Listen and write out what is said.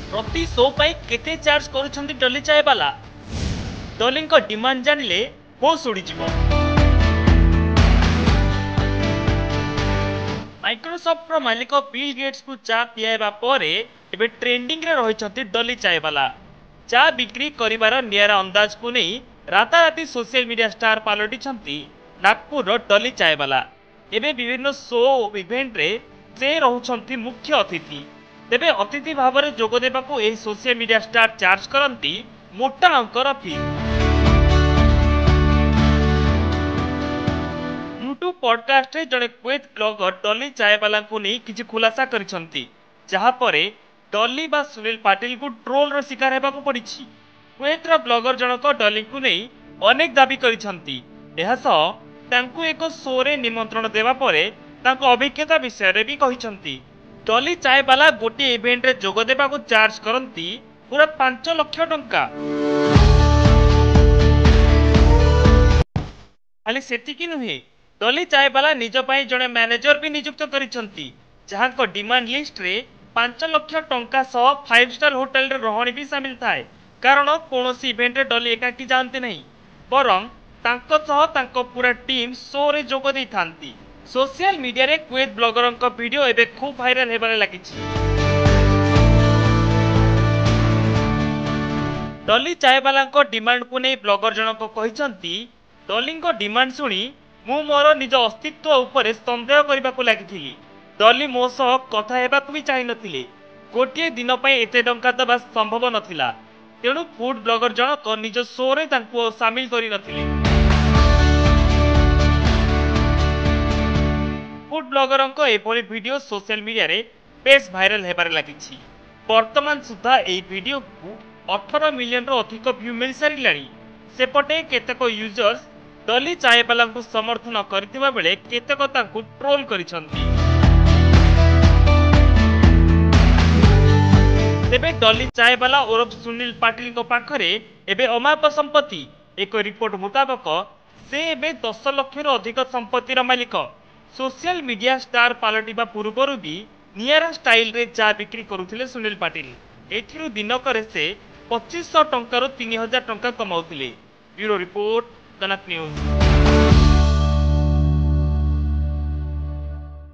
प्रति शो पाई केते चार्ज करूछंती डॉली चाय वाला डॉली को डिमांड जानिले होश उड़ी जिवो। माइक्रोसॉफ्ट रो मालिक बिल गेट्स को चा पियाबा परे एबे ट्रेंडिंग रे रहिछंती डॉली चाय वाला। चा बिक्री करिवार नियारा अंदाज को नहीं राताराती सोशल मीडिया स्टार पालटिछंती नागपुर रो डॉली चाय वाला। एबे विभिन्न शो इवेंट रे से रहुछंती मुख्य अतिथि। तेबे अतिथि भाव में जोग देबाकू एही सोशल मीडिया स्टार चार्ज करंती मोटा अंकर फी। यूट्यूब पॉडकास्ट रे जड़े क्वेत ब्लॉगर डॉली चायवाला को नहीं किछि खुलासा करिसंती जहा परे डॉली बा सुनील पाटिल को ट्रोल रो शिकार हेबाकू पड़िछि। क्वेत रो ब्लॉगर जनक डॉली को नहीं अनेक दाबी करिसंती। एहा सह तांकू एक शो रे निमंत्रण देवा परे तांको अभिज्ञता विषय रे भी कहिसंती। डॉली चायवाला गोटे इवेंट रे जोग देबाकू चार्ज करंती पूरा 5 लाख टंका। खाली सेतिकी नुहे डॉली चायवाला निज पाई जड़े मैनेजर भी नियुक्त करिसंती जहां डिमांड लिस्ट रे 5 लाख टंका सह 5 स्टार होटल रे रहणी भी शामिल थाए। कारण कोनोसी इवेंट रे डॉली एकाकी जानते नहीं बरं तांको सह तांको पूरा टीम शो रे जोग देई थांती। सोशल मीडिया रे क्वेत ब्लॉगर का वीडियो एबे खूब वायरल हेबारे लागिछि। डॉली चायवाला को डिमांड को नहीं ब्लॉगर जनक कहिसंती डॉली को डिमांड सुनी मु मोर निज अस्तित्व उपरे संदेह करबा को लागिथिली। डॉली मो सह कथा हेबाकू भी चाहि नथिले। गोटे दिन पई एते टंका दबा संभव नथिला तेणु फूड ब्लॉगर जनक निज शो रे तांको शामिल करि नथिले। फूड ब्लॉगर एभली वीडियो सोशल मीडिया रे बेस वायरल हेबारे लागिछि। वर्तमान सुधा एई वीडियो को 18 मिलियन रो अधिक व्यू मिल सारिलानी। सेपटे केतेक यूजर्स डॉली चायवाला को समर्थन करथिबा बेले केतेक तांको ट्रोल करिसंती। तेबे डॉली चायवाला ओरफ सुनील पाटिल को पाखरे एबे अमाप संपत्ति। एक रिपोर्ट मुताबक से एबे 10 लाख रो अधिक संपत्तिर मालिक। सोशल मीडिया स्टार पालटिबा पूर्वरु भी नियारा स्टाइल रे चा बिक्री करुथिले सुनील पाटिल। एथिरु दिनकरे से 2500 टंका रो 3000 टंका कमाउथिले। ब्यूरो रिपोर्ट कनक न्यूज।